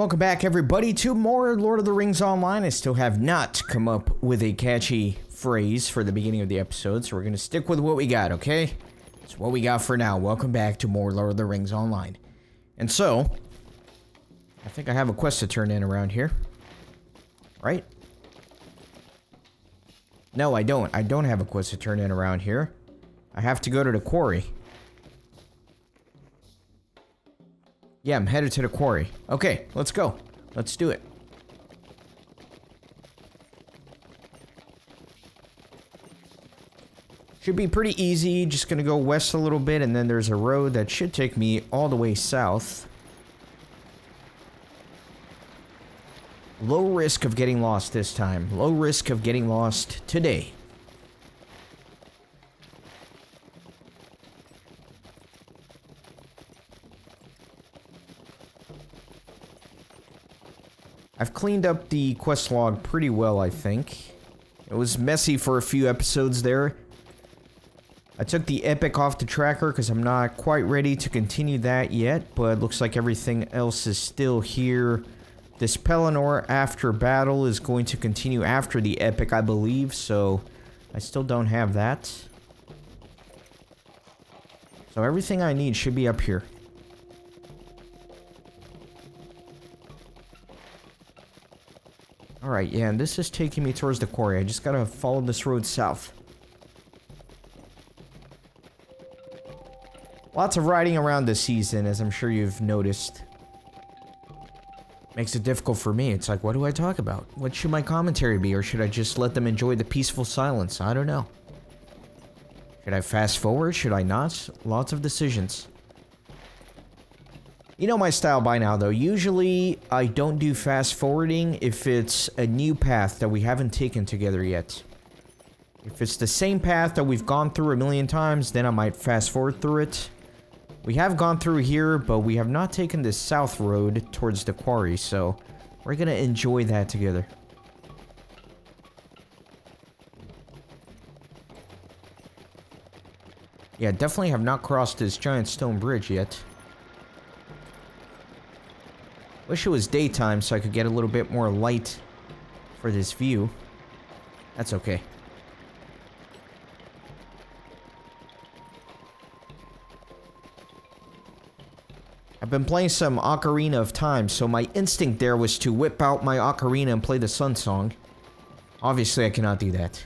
Welcome back, everybody, to more Lord of the Rings Online. I still have not come up with a catchy phrase for the beginning of the episode, so we're going to stick with what we got, okay? It's what we got for now. Welcome back to more Lord of the Rings Online. And so, I think I have a quest to turn in around here. Right? No, I don't. I don't have a quest to turn in around here. I have to go to the Quarry. Yeah, I'm headed to the Quarry. Okay, let's go. Let's do it. Should be pretty easy. Just gonna go west a little bit, and then there's a road that should take me all the way south. Low risk of getting lost this time. Low risk of getting lost today. I've cleaned up the quest log pretty well, I think. It was messy for a few episodes there. I took the epic off the tracker because I'm not quite ready to continue that yet, but it looks like everything else is still here. This Pelennor after battle is going to continue after the epic, I believe, so I still don't have that. So everything I need should be up here. Alright, yeah, and this is taking me towards the Quarry. I just gotta follow this road south. Lots of riding around this season, as I'm sure you've noticed. Makes it difficult for me. It's like, what do I talk about? What should my commentary be? Or should I just let them enjoy the peaceful silence? I don't know. Should I fast forward? Should I not? Lots of decisions. You know my style by now, though. Usually, I don't do fast forwarding if it's a new path that we haven't taken together yet. If it's the same path that we've gone through a million times, then I might fast forward through it. We have gone through here, but we have not taken this south road towards the Quarry, so we're gonna enjoy that together. Yeah, definitely have not crossed this giant stone bridge yet. Wish it was daytime so I could get a little bit more light for this view. That's okay. I've been playing some Ocarina of Time, so my instinct there was to whip out my ocarina and play the Sun Song. Obviously, I cannot do that.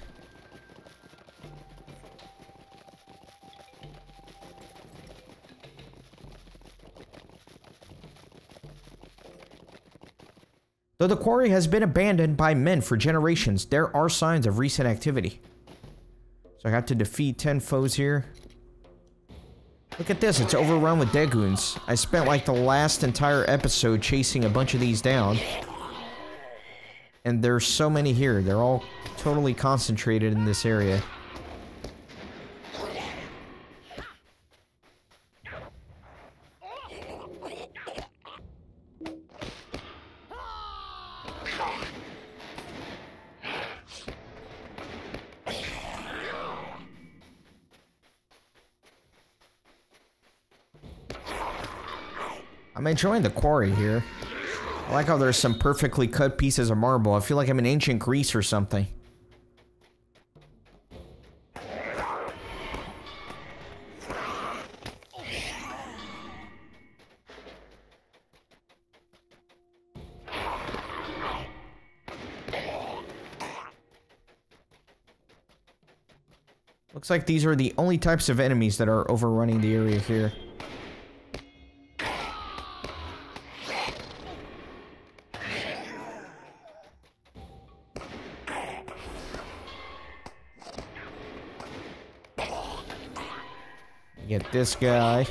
Though the Quarry has been abandoned by men for generations, there are signs of recent activity. So I have to defeat 10 foes here. Look at this, it's overrun with Dagoons. I spent like the last entire episode chasing a bunch of these down. And there's so many here. They're all totally concentrated in this area. I'm enjoying the Quarry here. I like how there's some perfectly cut pieces of marble. I feel like I'm in ancient Greece or something. Looks like these are the only types of enemies that are overrunning the area here. Get this guy.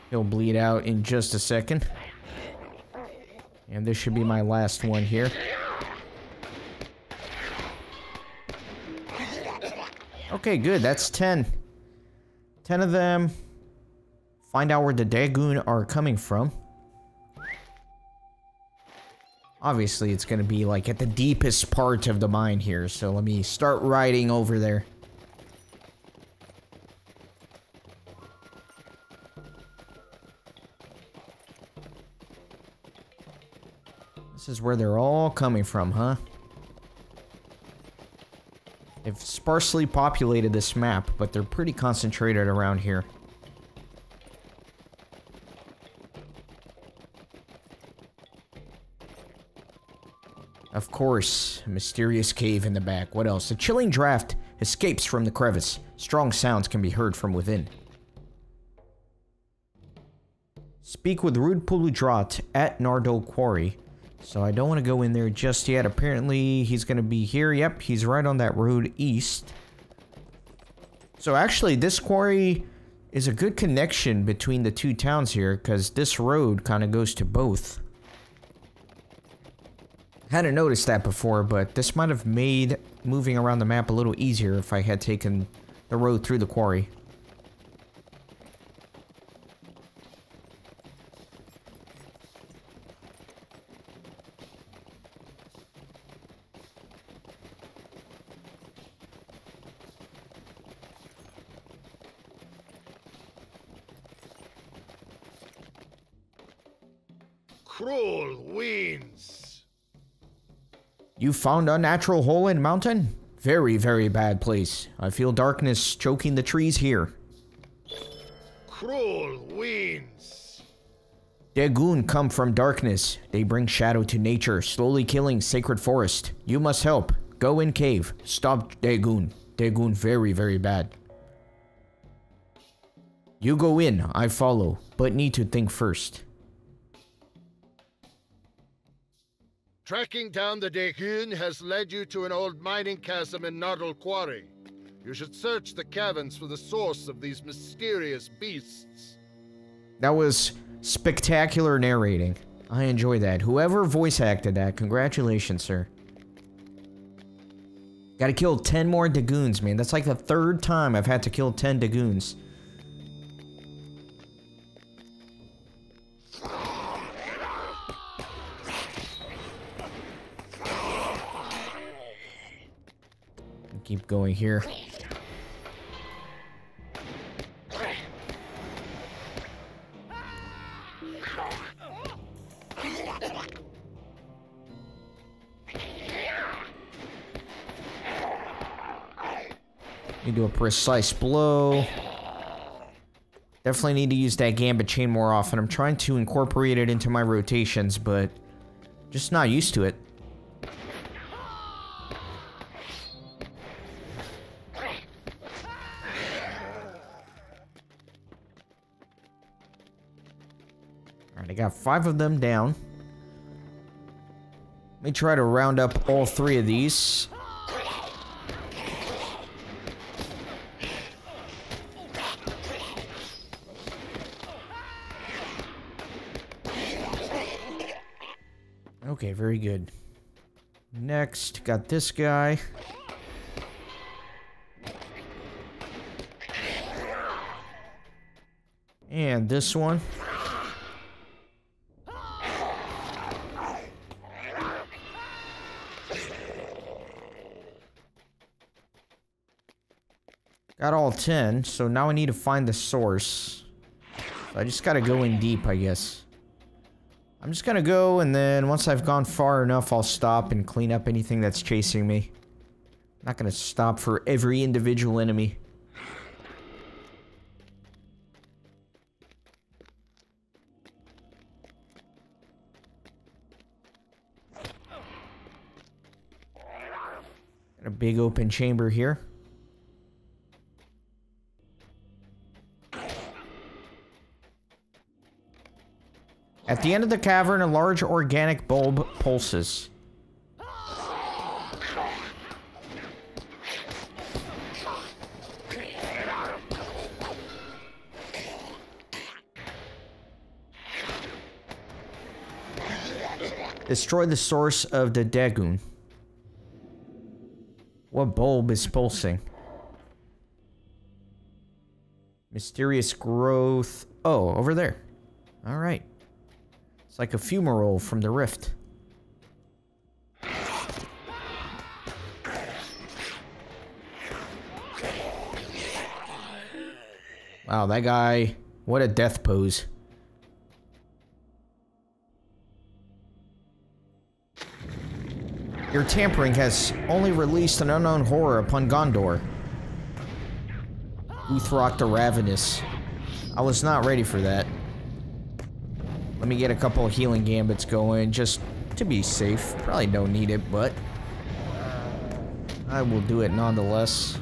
He'll bleed out in just a second. And this should be my last one here. Okay, good. That's 10. 10 of them. Find out where the Dagoon are coming from. Obviously, it's going to be, like, at the deepest part of the mine here, so let me start riding over there. This is where they're all coming from, huh? They've sparsely populated this map, but they're pretty concentrated around here. Of course, a mysterious cave in the back. What else? A chilling draft escapes from the crevice. Strong sounds can be heard from within. Speak with Rude Puludrat at Nardol Quarry. So I don't want to go in there just yet. Apparently, he's going to be here. Yep, he's right on that road east. So actually, this quarry is a good connection between the two towns here, because this road kind of goes to both. Hadn't noticed that before, but this might have made moving around the map a little easier if I had taken the road through the quarry. Cruel winds. You found a natural hole in mountain? Very, very bad place. I feel darkness choking the trees here. Cruel winds. Dagoon come from darkness. They bring shadow to nature, slowly killing sacred forest. You must help. Go in cave. Stop Dagoon. Dagoon very, very bad. You go in, I follow, but need to think first. Tracking down the Dagoon has led you to an old mining chasm in Nardol Quarry. You should search the caverns for the source of these mysterious beasts. That was spectacular narrating. I enjoy that. Whoever voice acted that, congratulations, sir. Gotta kill 10 more Dagoons, man. That's like the third time I've had to kill 10 Dagoons. Keep going here. You do a precise blow. Definitely need to use that gambit chain more often. I'm trying to incorporate it into my rotations, but just not used to it. Alright, I got 5 of them down. Let me try to round up all 3 of these. Okay, very good. Next, got this guy. And this one. Got all 10, so now I need to find the source. So I just gotta go in deep, I guess. I'm just gonna go, and then once I've gone far enough, I'll stop and clean up anything that's chasing me. I'm not gonna stop for every individual enemy. Got a big open chamber here. At the end of the cavern, a large organic bulb pulses. Destroy the source of the Dagoon. What bulb is pulsing? Mysterious growth. Oh, over there. All right. It's like a fumarole from the rift. Wow, that guy, what a death pose. Your tampering has only released an unknown horror upon Gondor. Uthrock the Ravenous. I was not ready for that. Let me get a couple of healing gambits going, just to be safe. Probably don't need it, but I will do it nonetheless.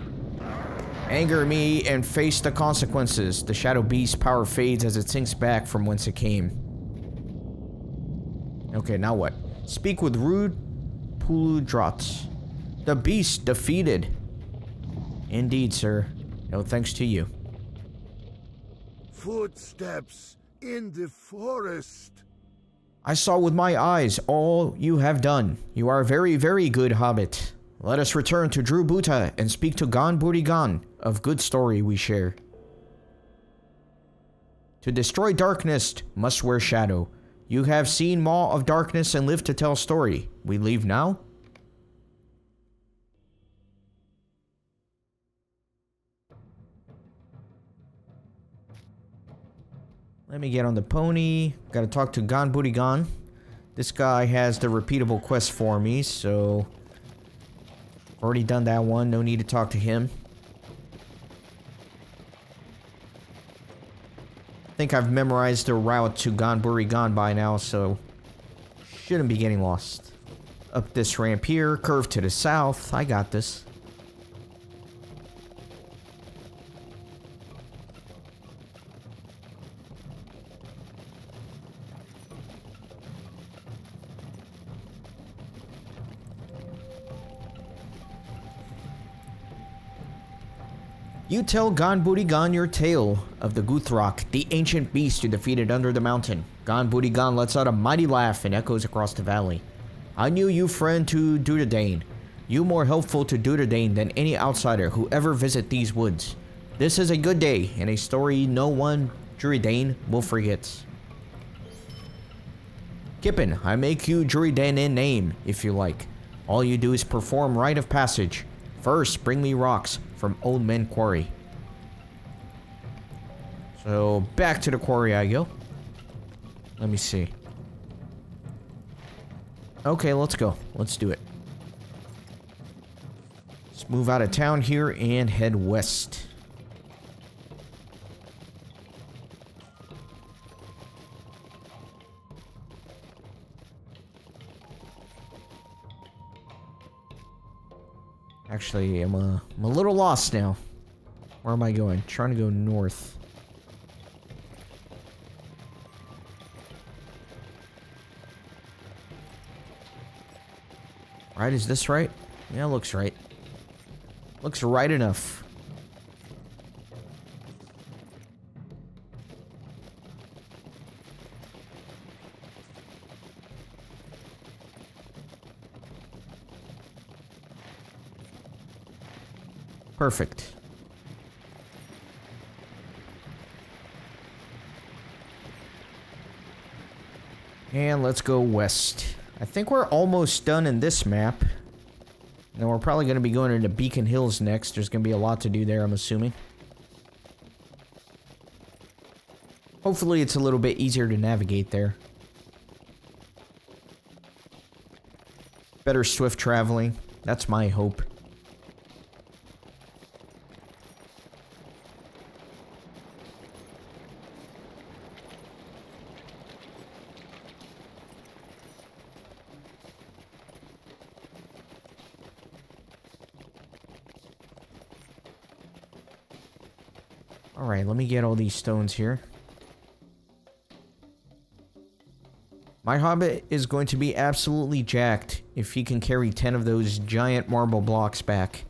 Anger me and face the consequences. The Shadow Beast's power fades as it sinks back from whence it came. Okay, now what? Speak with rude Puludrots. The beast defeated. Indeed, sir. No thanks to you. Footsteps in the forest. I saw with my eyes all you have done. You are a very, very good hobbit. Let us return to Drew Buta and speak to Gon Burigan, of good story we share. To destroy darkness must wear shadow. You have seen Maw of Darkness and lived to tell story. We leave now? Let me get on the pony. Gotta talk to Gon Burigan. This guy has the repeatable quest for me, so already done that one. No need to talk to him. I think I've memorized the route to Gon Burigan by now, so shouldn't be getting lost. Up this ramp here, curve to the south. I got this. You tell Gon Burigan your tale of the Guthrock, the ancient beast you defeated under the mountain. Gon Burigan lets out a mighty laugh and echoes across the valley. I knew you friend to Dunedain. You more helpful to Dunedain than any outsider who ever visit these woods. This is a good day and a story no one Dunedain will forget. Kippen, I make you Dunedain in name, if you like. All you do is perform rite of passage. First, bring me rocks from Old Man Quarry. So, back to the quarry I go. Let me see. Okay, let's go. Let's do it. Let's move out of town here and head west. Actually, I'm a little lost now. Where am I going? Trying to go north. Right, is this right? Yeah, looks right. Looks right enough. Perfect. And let's go west. I think we're almost done in this map. Then we're probably going to be going into Beacon Hills next. There's going to be a lot to do there, I'm assuming. Hopefully it's a little bit easier to navigate there. Better swift traveling. That's my hope. Alright, let me get all these stones here. My hobbit is going to be absolutely jacked if he can carry 10 of those giant marble blocks back.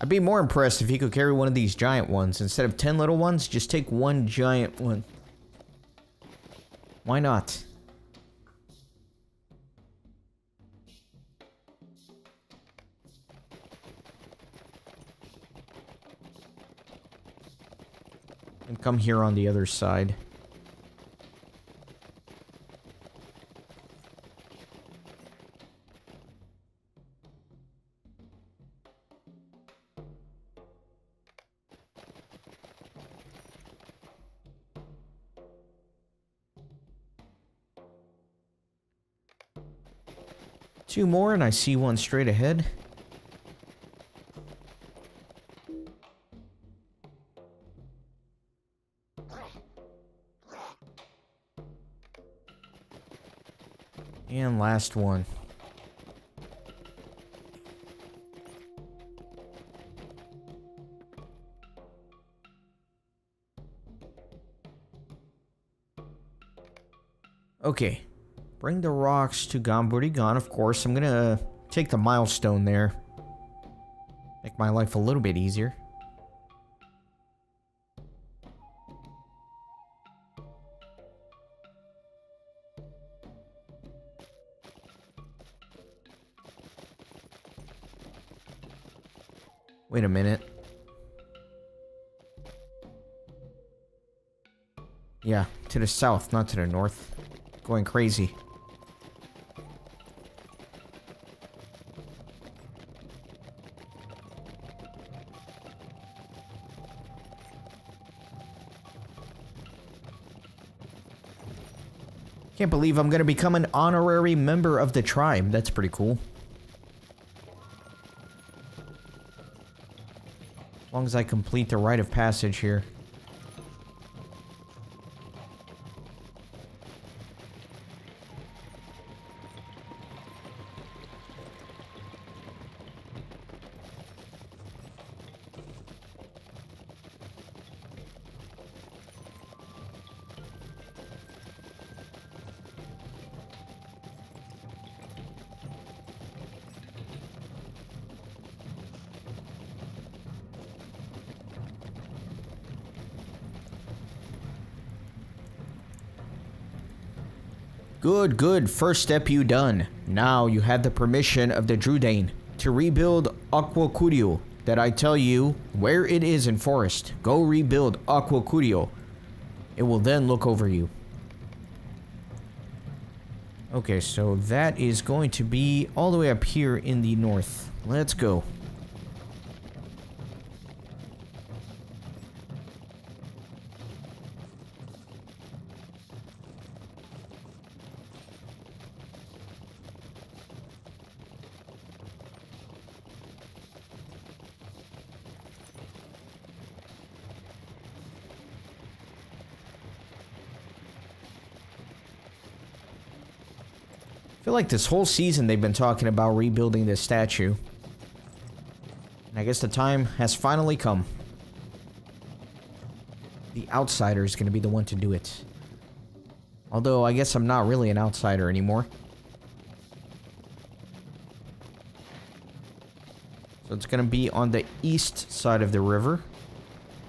I'd be more impressed if he could carry one of these giant ones. Instead of 10 little ones, just take one giant one. Why not? And come here on the other side. Two more, and I see one straight ahead. And last one. Okay. Bring the rocks to Gamburigan, of course. I'm gonna take the milestone there. Make my life a little bit easier. Wait a minute. Yeah, to the south, not to the north. Going crazy. Can't believe I'm gonna become an honorary member of the tribe. That's pretty cool. As long as I complete the rite of passage here. Good, good. First step you done. Now you have the permission of the Drudane to rebuild Aquacurio. That I tell you where it is in forest. Go rebuild Aquacurio. It will then look over you. Okay, so that is going to be all the way up here in the north. Let's go. I feel like this whole season they've been talking about rebuilding this statue. And I guess the time has finally come. The outsider is going to be the one to do it. Although, I guess I'm not really an outsider anymore. So it's going to be on the east side of the river.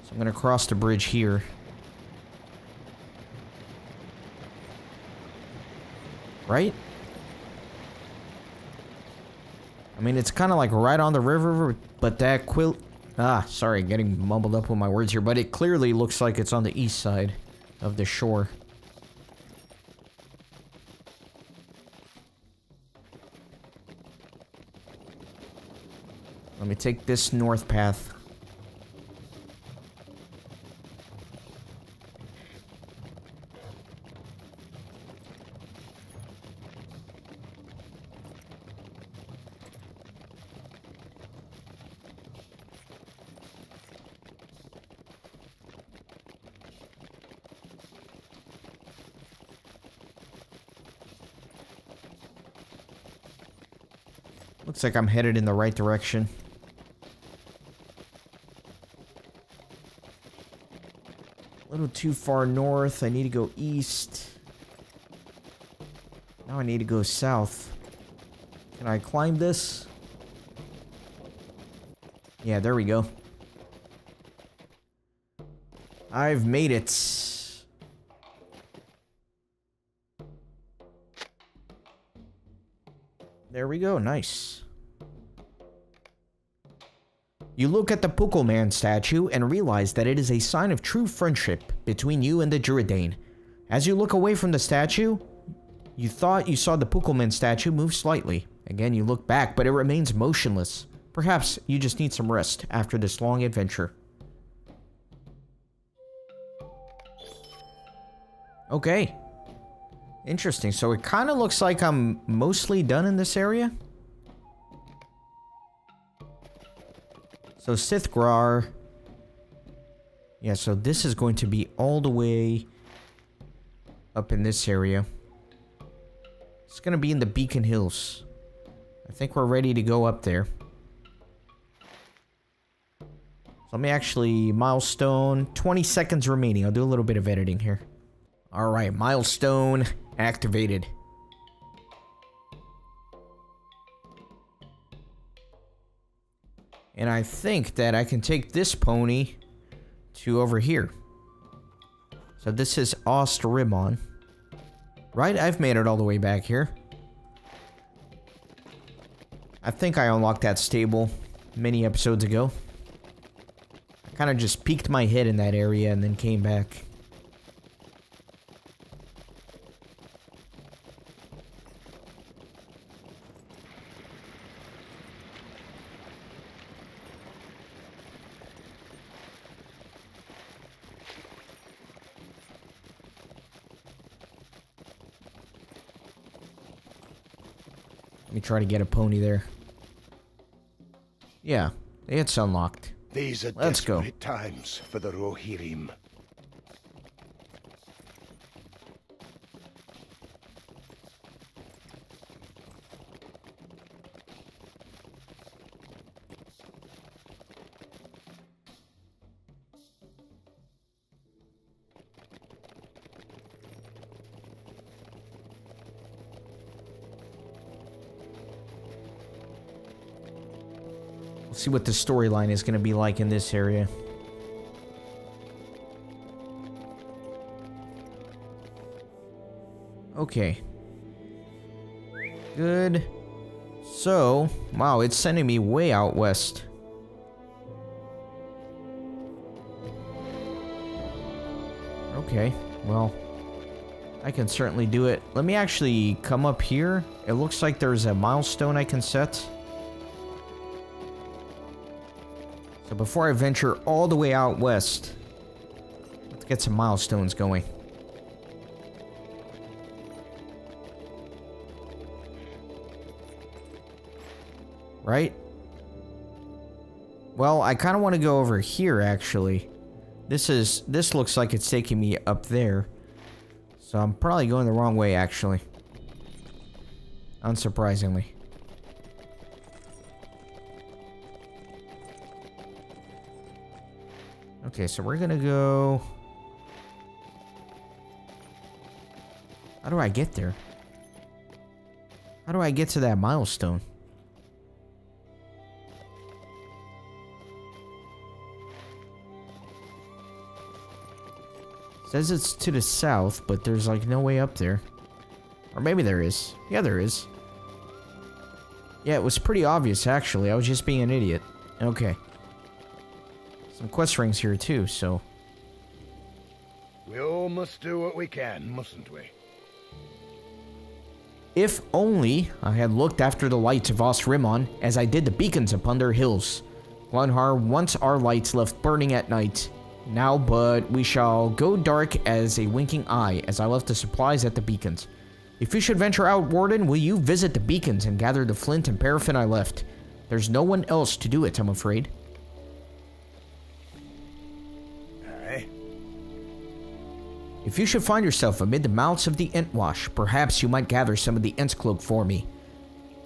So I'm going to cross the bridge here. Right? I mean, it's kind of like right on the river, but that sorry, getting mumbled up with my words here, but it clearly looks like it's on the east side of the shore. Let me take this north path. Looks like I'm headed in the right direction. A little too far north. I need to go east. Now I need to go south. Can I climb this? Yeah, there we go. I've made it. There we go, nice. You look at the Puckleman statue and realize that it is a sign of true friendship between you and the Druidane. As you look away from the statue, you thought you saw the Puckleman statue move slightly. Again, you look back, but it remains motionless. Perhaps you just need some rest after this long adventure. Okay. Interesting. So it kind of looks like I'm mostly done in this area. So Sithgrar. Yeah, so this is going to be all the way up in this area. It's going to be in the Beacon Hills. I think we're ready to go up there. So let me actually milestone. 20 seconds remaining. I'll do a little bit of editing here. Alright, milestone activated. And I think that I can take this pony to over here. So this is Ost-Rimmon. Right? I've made it all the way back here. I think I unlocked that stable many episodes ago. I kind of just peeked my head in that area and then came back. Let me try to get a pony there. Yeah, it's unlocked. These are Let's go. desperate times for the Rohirrim. See what the storyline is going to be like in this area. Okay. Good. So, wow, it's sending me way out west. Okay, well, I can certainly do it. Let me actually come up here. It looks like there's a milestone I can set. So before I venture all the way out west, let's get some milestones going. Right? Well, I kind of want to go over here, actually. This looks like it's taking me up there. So I'm probably going the wrong way, actually. Unsurprisingly. Okay, so we're gonna go... How do I get there? How do I get to that milestone? Says it's to the south, but there's like no way up there. Or maybe there is. Yeah, there is. Yeah, it was pretty obvious, actually. I was just being an idiot. Okay. Some quest rings here too, so... We all must do what we can, mustn't we? If only I had looked after the lights of Ost-Rimmon as I did the beacons upon their hills. Glenhar wants our lights left burning at night. Now, but we shall go dark as a winking eye as I left the supplies at the beacons. If you should venture out, Warden, will you visit the beacons and gather the flint and paraffin I left? There's no one else to do it, I'm afraid. If you should find yourself amid the mouths of the Entwash, perhaps you might gather some of the Ent's cloak for me.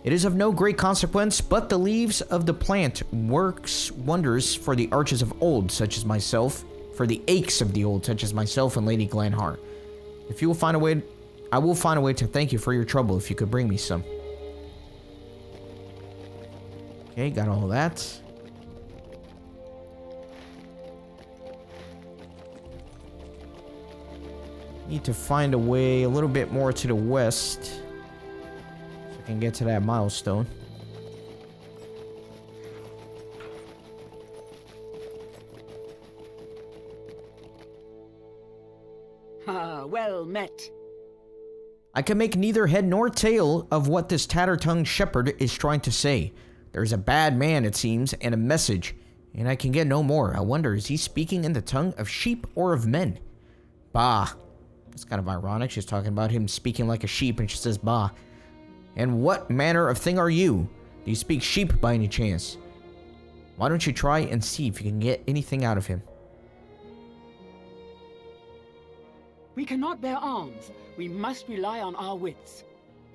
It is of no great consequence, but the leaves of the plant works wonders for the arches of old, such as myself, for the aches of the old, such as myself and Lady Glenhar. If you will find a way, I will find a way to thank you for your trouble if you could bring me some. Okay, got all of that. Need to find a way a little bit more to the west, so I can get to that milestone. Ah, well met. I can make neither head nor tail of what this tatter-tongued shepherd is trying to say. There's a bad man, it seems, and a message, and I can get no more. I wonder, is he speaking in the tongue of sheep or of men? Bah. It's kind of ironic. She's talking about him speaking like a sheep, and she says, bah. And what manner of thing are you? Do you speak sheep by any chance? Why don't you try and see if you can get anything out of him? We cannot bear arms. We must rely on our wits.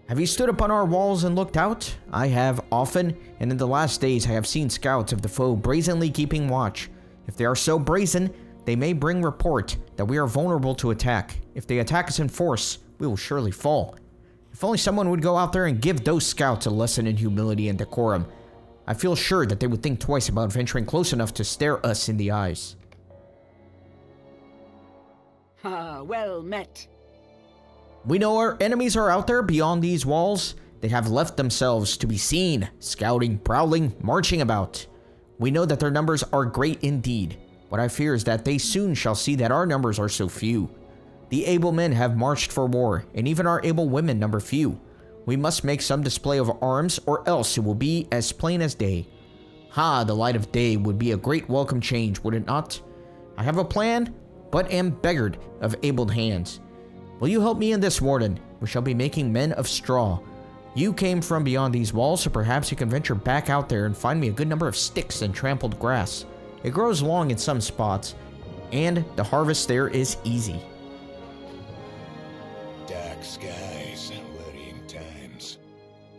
Have you stood upon our walls and looked out? I have often, and in the last days I have seen scouts of the foe brazenly keeping watch. If they are so brazen, they may bring report that we are vulnerable to attack. If they attack us in force, we will surely fall. If only someone would go out there and give those scouts a lesson in humility and decorum. I feel sure that they would think twice about venturing close enough to stare us in the eyes. Ah, well met. We know our enemies are out there beyond these walls. They have left themselves to be seen, scouting, prowling, marching about. We know that their numbers are great indeed. What I fear is that they soon shall see that our numbers are so few. The able men have marched for war, and even our able women number few. We must make some display of arms, or else it will be as plain as day. Ha, the light of day would be a great welcome change, would it not? I have a plan, but am beggared of able hands. Will you help me in this, Warden? We shall be making men of straw. You came from beyond these walls, so perhaps you can venture back out there and find me a good number of sticks and trampled grass. It grows long in some spots, and the harvest there is easy. Dark skies, worrying times.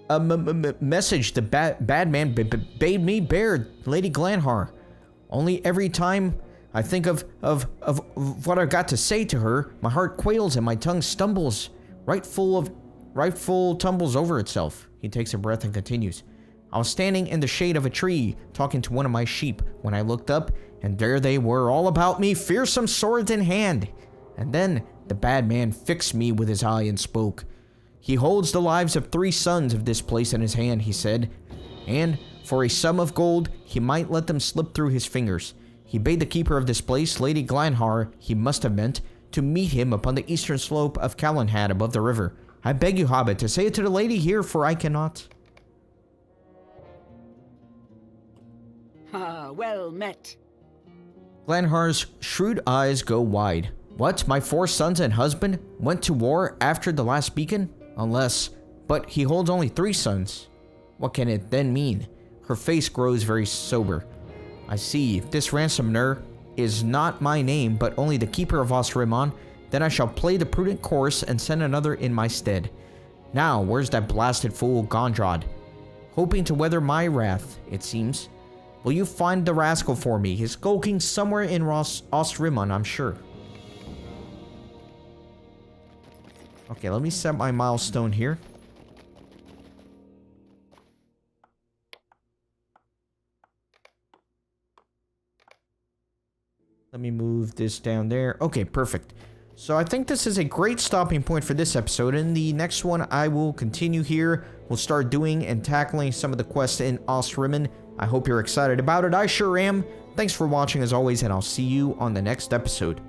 A message the bad man bade me bear, Lady Glanhar. Only every time I think of what I've got to say to her, my heart quails and my tongue stumbles, rightful tumbles over itself. He takes a breath and continues. I was standing in the shade of a tree, talking to one of my sheep, when I looked up, and there they were all about me, fearsome swords in hand. And then the bad man fixed me with his eye and spoke. He holds the lives of 3 sons of this place in his hand, he said, and for a sum of gold, he might let them slip through his fingers. He bade the keeper of this place, Lady Glanhar, he must have meant, to meet him upon the eastern slope of Calenhad above the river. I beg you, Hobbit, to say it to the lady here, for I cannot. Ah, well met. Glanhar's shrewd eyes go wide. What, my 4 sons and husband went to war after the last beacon? Unless, but he holds only 3 sons. What can it then mean? Her face grows very sober. I see, if this ransomer is not my name, but only the keeper of Osrimmon, then I shall play the prudent course and send another in my stead. Now, where's that blasted fool Gondrod? Hoping to weather my wrath, it seems. Will you find the rascal for me? He's skulking somewhere in Osrimmon, I'm sure. Okay, let me set my milestone here. Let me move this down there. Okay, perfect. So I think this is a great stopping point for this episode. In the next one, I will continue here. We'll start doing and tackling some of the quests in Osrimmon. I hope you're excited about it. I sure am. Thanks for watching as always, and I'll see you on the next episode.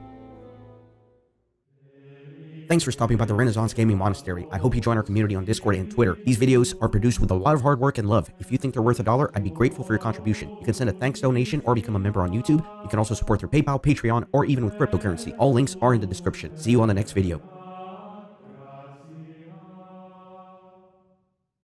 Thanks for stopping by the Renaissance Gaming Monastery. I hope you join our community on Discord and Twitter. These videos are produced with a lot of hard work and love. If you think they're worth $1, I'd be grateful for your contribution. You can send a thanks donation or become a member on YouTube. You can also support through PayPal, Patreon, or even with cryptocurrency. All links are in the description. See you on the next video.